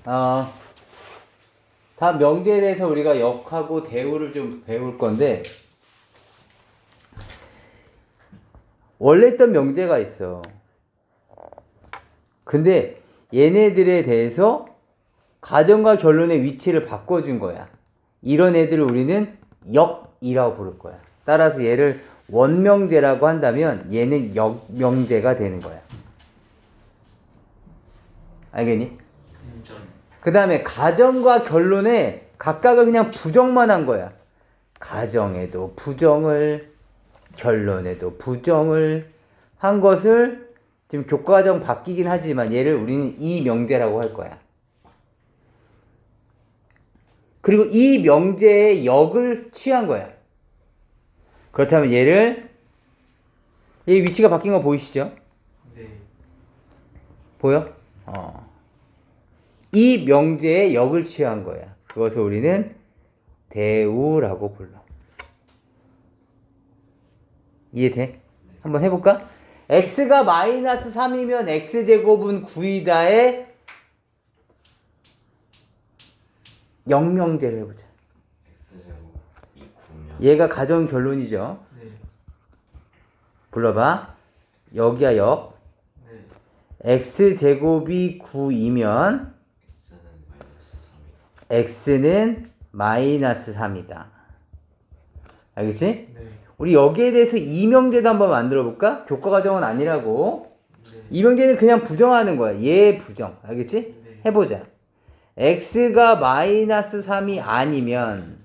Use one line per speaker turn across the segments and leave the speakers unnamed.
다음 명제에 대해서 우리가 역하고 대우를 좀 배울 건데, 원래 있던 명제가 있어. 근데 얘네들에 대해서 가정과 결론의 위치를 바꿔준 거야. 이런 애들을 우리는 역이라고 부를 거야. 따라서 얘를 원명제라고 한다면 얘는 역명제가 되는 거야. 알겠니? 그 다음에 가정과 결론에 각각을 그냥 부정만 한 거야. 가정에도 부정을, 결론에도 부정을 한 것을 지금 교과과정 바뀌긴 하지만 얘를 우리는 이 명제라고 할 거야. 그리고 이 명제의 역을 취한 거야. 그렇다면 얘를, 얘 위치가 바뀐 거 보이시죠?
네.
보여? 이 명제의 역을 취한 거야. 그것을 우리는 대우라고 불러. 이해돼? 한번 해볼까? x가 마이너스 3이면 x제곱은 9이다의 역명제를 해보자.
x제곱이 9면
얘가 가정 결론이죠.
네.
불러봐. 여기야 역.
네.
x제곱이 9이면 x는 마이너스 3이다. 알겠지?
네.
우리 여기에 대해서 이명제도 한번 만들어 볼까? 교과과정은 아니라고.
네.
이명제는 그냥 부정하는 거야. 얘 부정. 알겠지?
네.
해보자. x가 마이너스 3이 아니면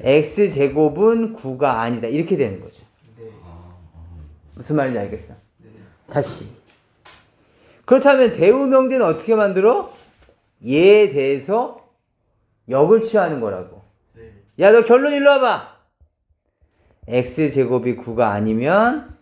x제곱은 9가 아니다. 이렇게 되는 거죠.
네.
무슨 말인지 알겠어?
네.
다시. 그렇다면 대우명제는 어떻게 만들어? 얘에 대해서 역을 취하는 거라고.
네.
야, 너 결론 일로 와봐. x제곱이 9가 아니면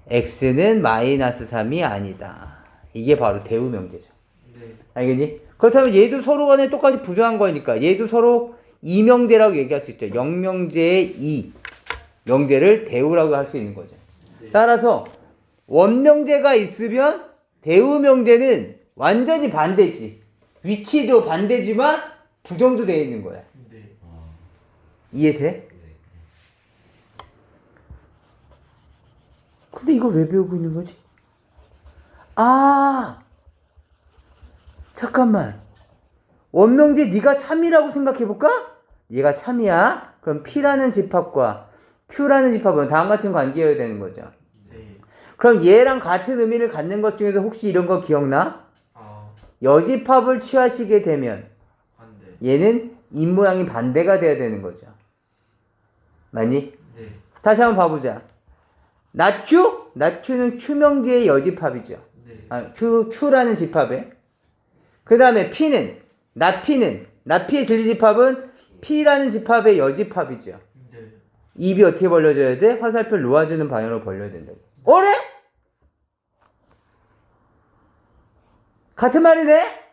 x는 마이너스 3이 아니다. 이게 바로 대우명제죠.
네.
알겠니? 그렇다면 얘도 서로 간에 똑같이 부정한 거니까 얘도 서로 이명제라고 얘기할 수 있죠. 역명제의 이 명제를 대우라고 할 수 있는 거죠.
네.
따라서 원명제가 있으면 대우명제는 완전히 반대지. 위치도 반대지만 부정도 되어 있는 거야.
네.
이해돼? 근데 이걸 왜 배우고 있는 거지? 잠깐만. 원명제 네가 참이라고 생각해볼까? 얘가 참이야. 그럼 P라는 집합과 Q라는 집합은 다음 같은 관계여야 되는 거죠.
네.
그럼 얘랑 같은 의미를 갖는 것 중에서 혹시 이런 거 기억나? 여집합을 취하시게 되면
반대.
얘는 입모양이 반대가 돼야 되는 거죠. 맞니?
네.
다시 한번 봐보자. 나큐? 나큐는 Q명제의 여집합이죠.
네.
Q라는 집합에. 그 다음에 P는, 나피의 진리집합은 P라는 집합의 여집합이죠.
네.
입이 어떻게 벌려져야 돼? 화살표 놓아주는 방향으로 벌려야 된다고. 어래? 같은 말이네?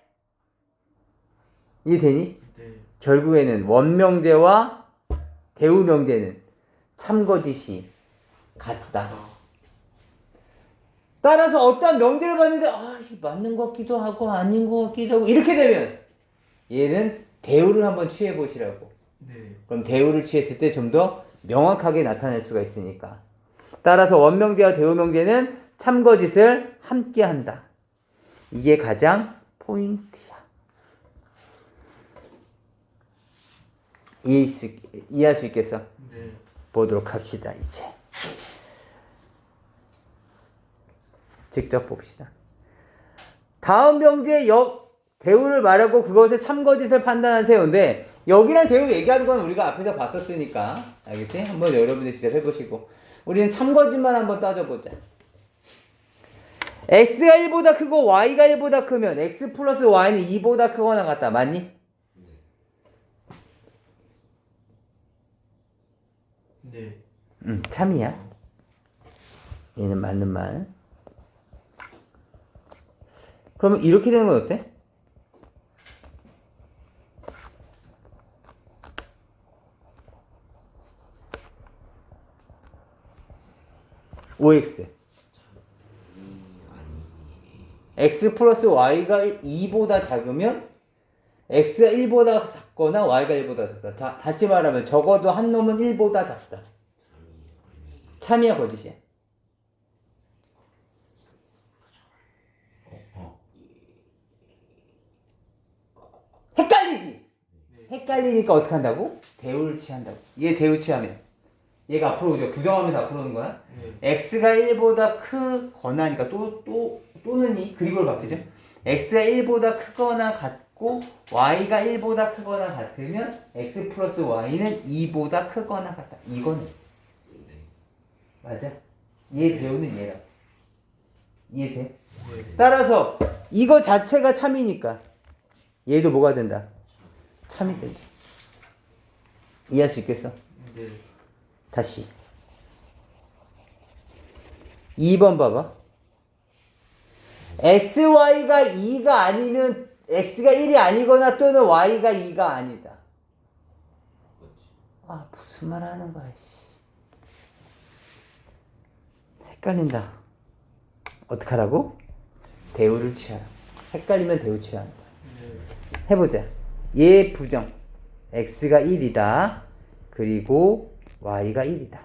이해되니?
네.
결국에는 원명제와 대우명제는 참거짓이 같다. 따라서 어떠한 명제를 봤는데 맞는 것 같기도 하고 아닌 것 같기도 하고 이렇게 되면 얘는 대우를 한번 취해 보시라고.
네.
그럼 대우를 취했을 때 좀 더 명확하게 나타낼 수가 있으니까. 따라서 원명제와 대우명제는 참거짓을 함께 한다. 이게 가장 포인트야. 이해할 수 있겠어?
네.
보도록 합시다. 이제 직접 봅시다. 다음 명제의 대우를 말하고 그것의 참거짓을 판단하세요인데 여기랑 대우 얘기하는 건 우리가 앞에서 봤었으니까 알겠지? 한번 여러분들 직접 해보시고 우리는 참거짓만 한번 따져보자. x가 1보다 크고 y가 1보다 크면 x 플러스 y는 2보다 크거나 같다. 맞니?
네.
참이야. 얘는 맞는 말. 그러면 이렇게 되는 건 어때? OX x 플러스 y가 2보다 작으면 x가 1보다 작거나 y가 1보다 작다. 자, 다시 말하면 적어도 한 놈은 1보다 작다. 참이야 거짓이야? 헷갈리지? 헷갈리니까 어떻게 한다고? 대우를 취한다고. 얘 대우 취하면 얘가 앞으로 오죠. 부정하면서 앞으로 오는 거야.
네.
x가 1보다 크거나 하니까 또는 이 그리고로 바뀌죠. x가 1보다 크거나 같고 y가 1보다 크거나 같으면 x 플러스 y는 2보다 크거나 같다. 이거는 맞아. 얘 대우는 얘라. 이해돼?
네.
따라서 이거 자체가 참이니까 얘도 뭐가 된다? 참이 된다. 이해할 수 있겠어?
네.
다시 2번 봐봐. xy가 2가 아니면 x가 1이 아니거나 또는 y가 2가 아니다. 아 무슨 말 하는 거야. 헷갈린다. 어떡하라고? 대우를 취하라. 헷갈리면 대우 취한다.
네.
해보자. 얘 부정 x가 1이다. 그리고 y가 1이다.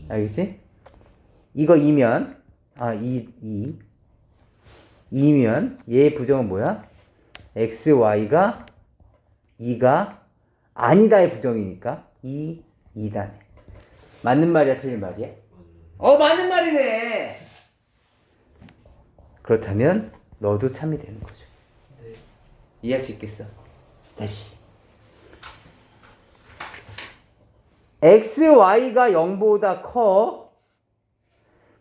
알겠지? 이거 2면 2면 얘 부정은 뭐야? x, y가 2가 아니다의 부정이니까 2다네. 맞는 말이야 틀린 말이야? 맞는 말이네. 그렇다면 너도 참이 되는 거죠.
네.
이해할 수 있겠어? 다시 x, y가 0보다 커.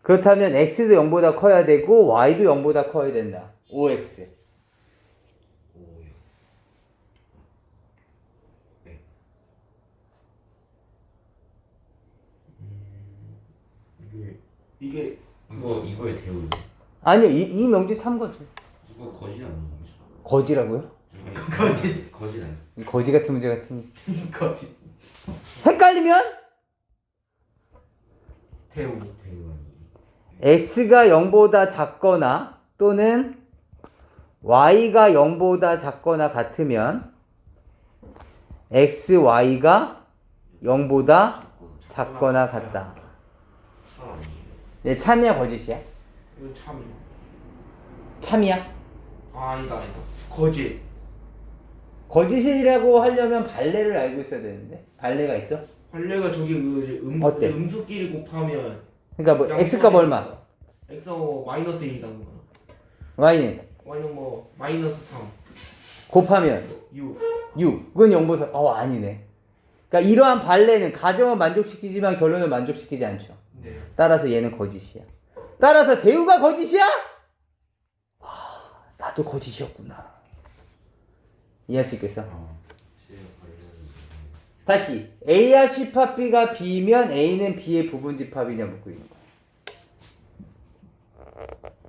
그렇다면 x도 0보다 커야 되고 y도 0보다 커야 된다. 5x.
이게
이거의 대우.
아니요, 이 명제 참 거지.
이거 거짓 아니에요?
거지라고요?
거짓 아니에요?
이 거지 같은 문제 같은.
거짓.
헷갈리면
대우.
대우 아니에요?
x가 0보다 작거나 또는 y가 0보다 작거나 같으면 x, y가 0보다 작거나 같다.
참 아니에요?
네, 참이야 거짓이야?
이거 참이요.
참이야?
아니다. 거짓.
거짓이라고 하려면 발레를 알고 있어야 되는데 발레가 있어?
원래가 저기
어때?
음수끼리 곱하면
그러니까 뭐 x값 얼마?
x 마이너스 1이라는 거.
y는
y는 뭐 마이너스 3,
곱하면
6.
6. 그건 0보다 아니네. 그러니까 이러한 발레는 가정을 만족시키지만 결론을 만족시키지 않죠.
네.
따라서 얘는 거짓이야. 따라서 대우가 거짓이야? 와, 나도 거짓이었구나. 이해할 수 있겠어? 다시 A와 집합 B가 B면 A는 B의 부분 집합이냐 묻고 있는 거야.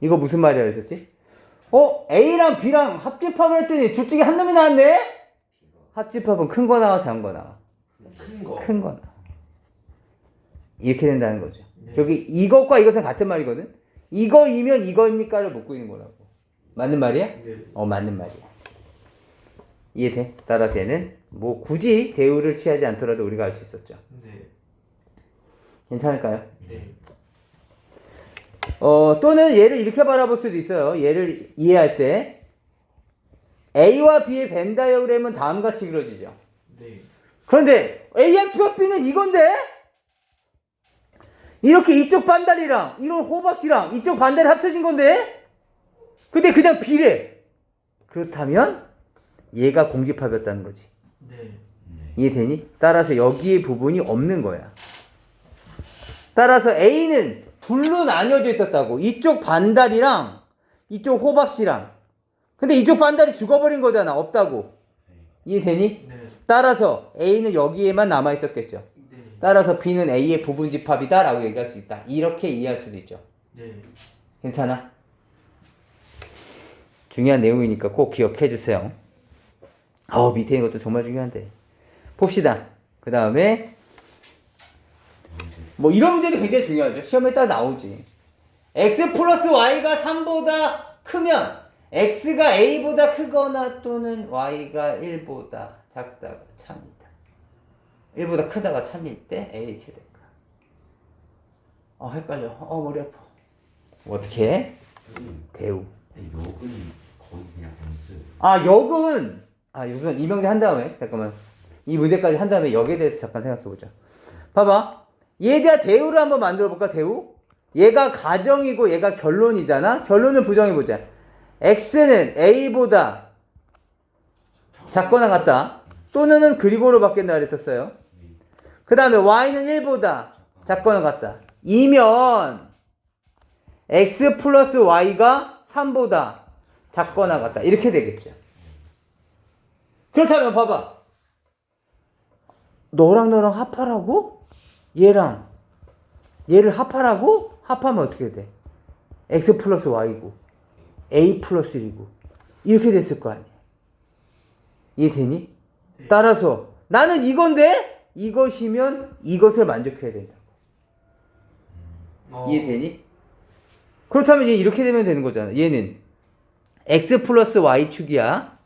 이거 무슨 말이야 그랬었지? A랑 B랑 합집합을 했더니 둘 중에 한 놈이 나왔네? 합집합은 큰 거 나와 작은 거 나와?
큰 거.
큰 거 나와. 이렇게 된다는 거죠.
네.
여기 이것과 이것은 같은 말이거든? 이거이면 이거입니까를 묻고 있는 거라고. 맞는 말이야?
네.
맞는 말이야. 이해돼? 따라서 얘는 뭐 굳이 대우를 취하지 않더라도 우리가 알 수 있었죠.
네.
괜찮을까요?
네.
또는 얘를 이렇게 바라볼 수도 있어요. 얘를 이해할 때 A와 B의 벤 다이어그램은 다음과 같이 그려지죠.
네.
그런데 A의 B는 이건데 이렇게 이쪽 반다리랑 이런 호박씨랑 이쪽 반다리 합쳐진 건데 근데 그냥 B래. 그렇다면 얘가 공집합이었다는 거지.
네.
이해되니? 따라서 여기에 부분이 없는 거야. 따라서 A는 둘로 나뉘어져 있었다고. 이쪽 반다리랑 이쪽 호박씨랑. 근데 이쪽 반다리 죽어버린 거잖아. 없다고. 이해되니?
네.
따라서 A는 여기에만 남아있었겠죠.
네.
따라서 B는 A의 부분 집합이다 라고 얘기할 수 있다. 이렇게 이해할 수도 있죠.
네.
괜찮아? 중요한 내용이니까 꼭 기억해 주세요. 밑에 있는 것도 정말 중요한데. 봅시다. 그 다음에 뭐 이런 문제도 굉장히 중요하죠. 시험에 딱 나오지. x 플러스 y가 3보다 크면 x가 a보다 크거나 또는 y가 1보다 작다가 참이다. 1보다 크다가 참일 때 a 최대값. 헷갈려. 머리 아파. 어떻게 해? 대우.
욕은 거의 그냥 S.
역은 이명제 한 다음에 잠깐만 이 문제까지 한 다음에 역에 대해서 잠깐 생각해보자. 봐봐. 얘에 대한 대우를 한번 만들어볼까? 대우. 얘가 가정이고 얘가 결론이잖아. 결론을 부정해보자. x는 a보다 작거나 같다. 또는 그리고로 바뀐다 그랬었어요. 그 다음에 y는 1보다 작거나 같다. 이면 x 플러스 y가 3보다 작거나 같다. 이렇게 되겠죠. 그렇다면 봐봐. 너랑 합하라고? 얘랑 얘를 합하라고? 합하면 어떻게 돼? x 플러스 y고 a 플러스 1이고 이렇게 됐을 거 아니야. 이해되니? 따라서 나는 이건데 이것이면 이것을 만족해야 된다. 이해되니? 그렇다면 얘 이렇게 되면 되는 거잖아. 얘는 x 플러스 y축이야.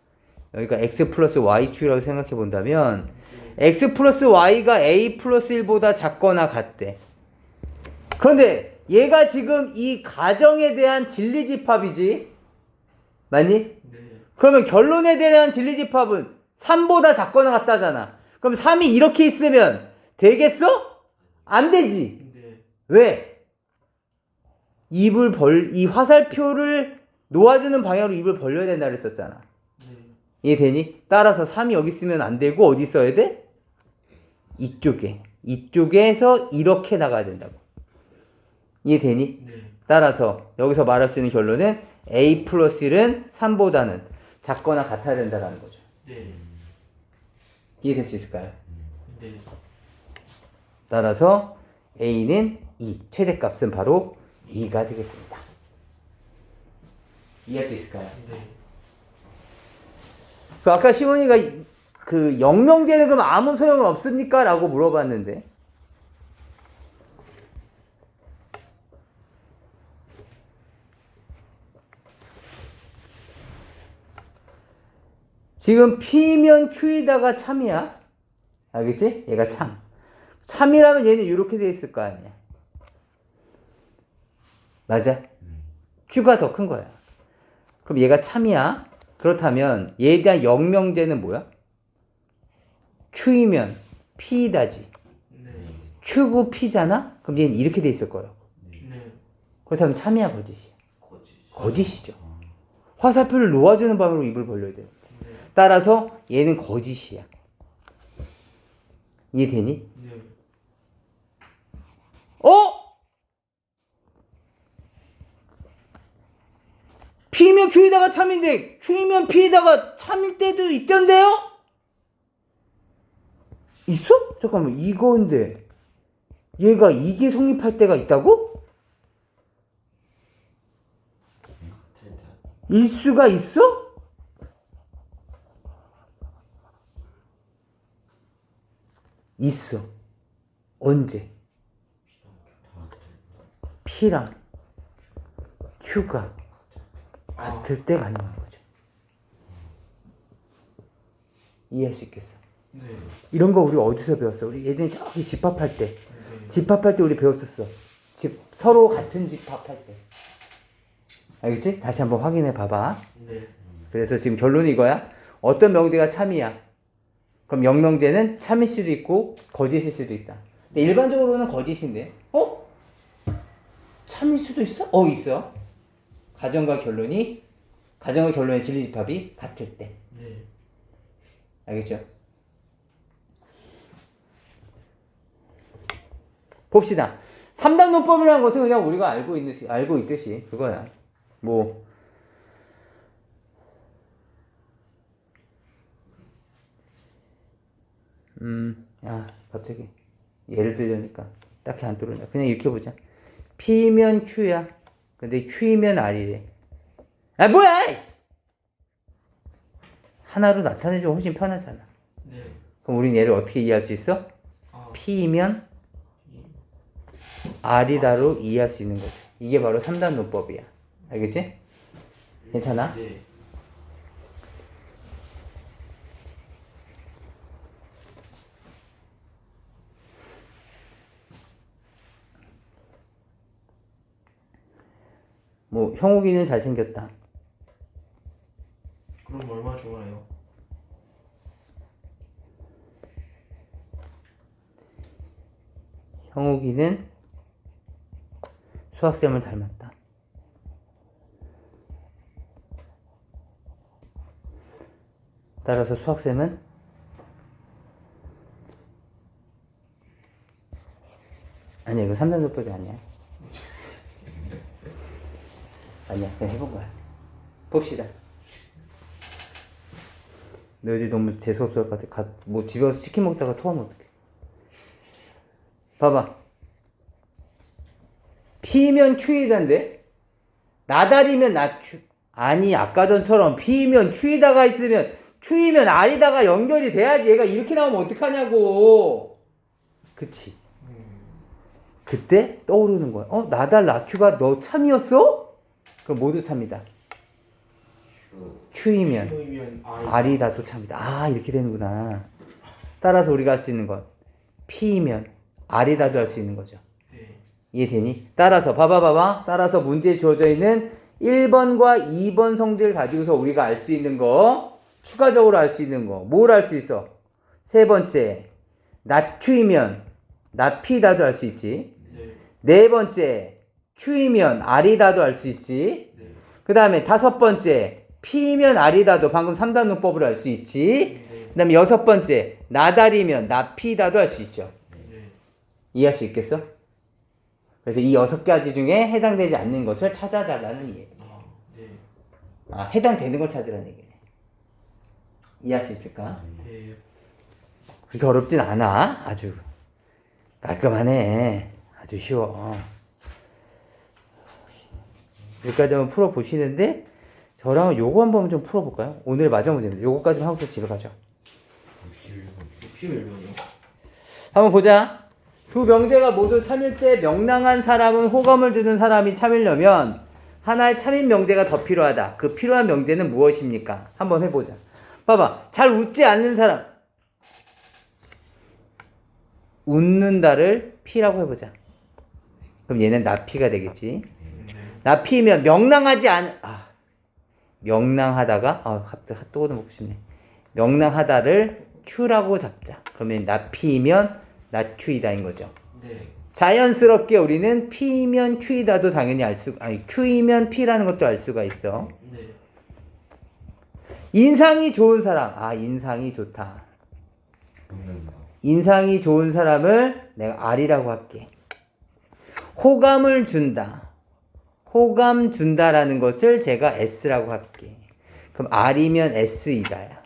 여기가 x 플러스 y축이라고 생각해 본다면 x 플러스 y가 a 플러스 1보다 작거나 같대. 그런데 얘가 지금 이 가정에 대한 진리집합이지. 맞니?
네.
그러면 결론에 대한 진리집합은 3보다 작거나 같다잖아. 그럼 3이 이렇게 있으면 되겠어? 안 되지.
네.
왜? 이 화살표를 놓아주는 방향으로 입을 벌려야 된다 그랬었잖아.
네.
이해되니? 따라서 3이 여기 있으면 안 되고 어디 있어야 돼? 이쪽에. 이쪽에서 이렇게 나가야 된다고. 이해되니?
네.
따라서 여기서 말할 수 있는 결론은 a 플러스 1은 3보다는 작거나 같아야 된다는 거죠.
네.
이해될 수 있을까요?
네.
따라서 a는 2, 최대값은 바로 2가 되겠습니다. 이해할 수 있을까요?
네.
아까 시몬이가 그 영명제는 그럼 아무 소용은 없습니까? 라고 물어봤는데 지금 P면 Q이다가 참이야. 알겠지? 얘가 참. 참이라면 얘는 이렇게 돼 있을 거 아니야. 맞아? Q가 더 큰 거야. 그럼 얘가 참이야. 그렇다면 얘에 대한 영명제는 뭐야? Q이면 P이다지.
네.
Q고 P잖아? 그럼 얘는 이렇게 돼 있을 거라고.
네.
그렇다면 참이야, 거짓이야?
거짓.
거짓이죠. 화살표를 놓아주는 방향으로 입을 벌려야 돼요.
네.
따라서 얘는 거짓이야. 이해되니?
네.
P면 Q에다가 참인데 Q면 P에다가 참일 때도 있던데요? 있어? 잠깐만, 이건데 얘가 이게 성립할 때가 있다고? 일 수가 있어? 있어. 언제? P랑 Q가 같을 때 가능한 거죠. 이해할 수 있겠어?
네.
이런 거 우리 어디서 배웠어? 우리 예전에 저기 집합할 때.
네.
집합할 때 우리 배웠었어. 서로 같은 집합할 때. 알겠지? 다시 한번 확인해 봐봐.
네.
그래서 지금 결론이 이거야. 어떤 명제가 참이야. 그럼 영명제는 참일 수도 있고 거짓일 수도 있다. 근데 일반적으로는 거짓인데. 참일 수도 있어? 있어. 가정과 결론의 진리집합이 같을 때.
네.
알겠죠? 봅시다. 3단 논법이라는 것은 그냥 우리가 알고 있듯이 그거야. 뭐 갑자기 예를 들려니까 딱히 안 떠오르냐. 그냥 이렇게 보자. P면 Q야. 근데 Q이면 R이래. 뭐야! 하나로 나타내주면 훨씬 편하잖아.
네.
그럼 우린 얘를 어떻게 이해할 수 있어? P이면 R이다로 이해할 수 있는 거죠. 이게 바로 3단 논법이야. 알겠지? 괜찮아?
네.
뭐 형욱이는 잘생겼다.
그럼 얼마나 좋아요?
형욱이는 수학쌤을 닮았다. 따라서 수학쌤은 아니야, 이거 3단 논법이 아니야. 아니야, 그냥 해본 거야. 봅시다. 너희들 너무 재수없을 것 같아. 뭐 집에 와서 치킨 먹다가 토하면 어떡해. 봐봐. P면 Q이던데? 나달이면 나Q. 아니, 아까 전처럼 P면 Q이다가 있으면 Q이면 R이다가 연결이 돼야지. 얘가 이렇게 나오면 어떡하냐고. 그치? 그때 떠오르는 거야. 나달 나Q가 너 참이었어? 그럼 모두 참이다. Q이면
Q이면
R이다도 참이다. 아, 이렇게 되는구나. 따라서 우리가 할 수 있는 건 P이면 R이다도 할 수 있는 거죠.
네.
이해되니? 따라서 봐봐. 따라서 문제에 주어져 있는 1번과 2번 성질 가지고서 우리가 알 수 있는 거, 추가적으로 알 수 있는 거, 뭘 알 수 있어? 세 번째, 나Q이면 나P다도 알 수 있지.
네.
네 번째, Q이면 R이다도 알 수 있지.
네.
그 다음에 다섯 번째, P이면 R이다도 방금 3단 논법으로 알 수 있지.
네.
그 다음에 여섯 번째, 나달이면 나P다도 알 수 있죠.
네.
이해할 수 있겠어? 그래서 이 6가지 중에 해당되지 않는 것을 찾아달라는 얘기.
네.
해당되는 걸 찾으라는 얘기네. 이해할 수 있을까?
네.
그렇게 어렵진 않아. 아주 깔끔하네. 아주 쉬워. 여기까지 한번 풀어보시는데 저랑 요거 한번 좀 풀어볼까요? 오늘의 마지막 문제입니다. 요거까지만 하고서 집에 가죠.
P1이요?
한번 보자. 두 명제가 모두 참일 때 명랑한 사람은 호감을 주는 사람이 참으려면 하나의 참인 명제가 더 필요하다. 그 필요한 명제는 무엇입니까? 한번 해보자. 봐봐. 잘 웃지 않는 사람. 웃는다를 P라고 해보자. 그럼 얘는 나P가 되겠지.
네.
나P면 명랑하지 않은 명랑하다가 갑자기 핫도그도 먹고 싶네. 명랑하다를 Q라고 잡자. 그러면 나P면 나Q이다인 거죠.
네.
자연스럽게 우리는 P면 Q이다도 당연히 Q이면 P라는 것도 알 수가 있어.
네.
인상이 좋은 사람. 인상이 좋다.
웃는다.
인상이 좋은 사람을 내가 R이라고 할게. 호감을 준다. 호감 준다라는 것을 제가 S라고 할게. 그럼 R이면 S이다야.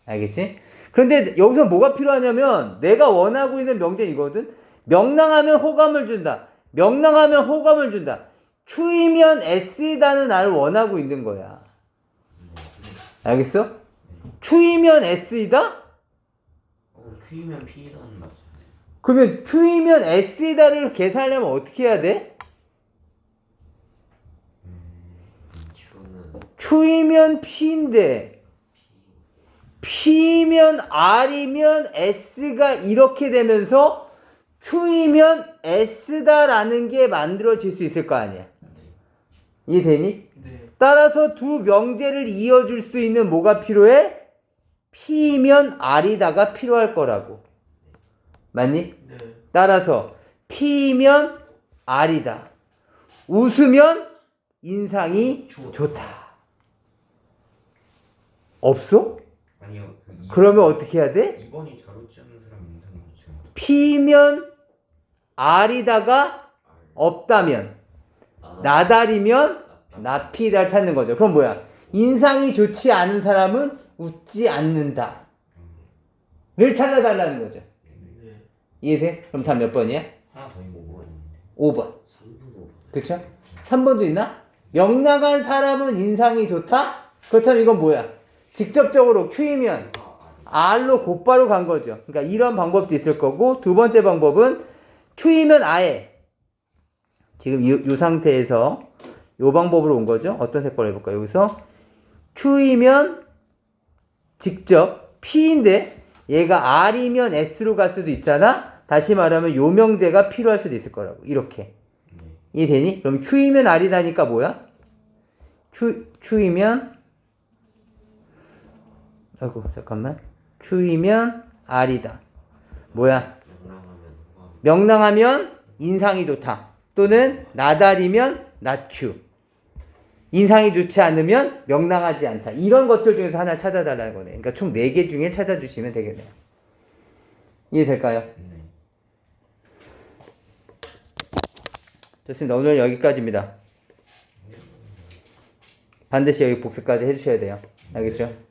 알겠지? 그런데 여기서 뭐가 필요하냐면 내가 원하고 있는 명제는 이거거든. 명랑하면 호감을 준다. 명랑하면 호감을 준다. Q이면 S이다는 나를 원하고 있는 거야. 알겠어? Q이면 S이다?
Q이면 P라는 말이잖아요.
그러면 Q이면 S이다를 계산하려면 어떻게 해야 돼?
Q는
Q이면 P인데 P면 R이면 S가 이렇게 되면서 Q이면 S다라는 게 만들어질 수 있을 거 아니야. 이해되니?
네.
따라서 두 명제를 이어줄 수 있는 뭐가 필요해? P면 R이다가 필요할 거라고. 맞니?
네.
따라서 P면 R이다. 웃으면 인상이 좋다. 없어?
아니요.
그러면 어떻게 해야 돼?
2번이 잘 웃지 않는 사람 인상이 좋지 않다.
P면 R이다가 없다면 나달이면 나피다를 찾는 거죠. 그럼 뭐야? 인상이 좋지 않은 사람은 웃지 않는다. 를 찾아달라는 거죠.
네.
이해돼? 그럼 다 몇 번이야?
하나 더 있는 거
5번.
3분 5분.
그쵸? 3번도 있나? 명랑한 사람은 인상이 좋다? 그렇다면 이건 뭐야? 직접적으로 Q이면 R로 곧바로 간 거죠. 그러니까 이런 방법도 있을 거고, 두 번째 방법은 Q이면 아예 지금 이 상태에서 이 방법으로 온 거죠. 어떤 색깔로 해볼까요? 여기서 Q이면 직접 P인데 얘가 R이면 S로 갈 수도 있잖아. 다시 말하면 요 명제가 필요할 수도 있을 거라고. 이렇게.
네.
이해되니? 그럼 Q이면 R이다니까 뭐야? Q이면 아이고 잠깐만. Q이면 R이다. 뭐야?
명랑하면 호감.
명랑하면 인상이 좋다. 또는 나달이면 낮추. 인상이 좋지 않으면 명랑하지 않다. 이런 것들 중에서 하나를 찾아달라는 거네. 그러니까 총 4개 중에 찾아주시면 되겠네요. 이해될까요?
네.
좋습니다. 오늘 여기까지입니다. 반드시 여기 복습까지 해주셔야 돼요. 알겠죠?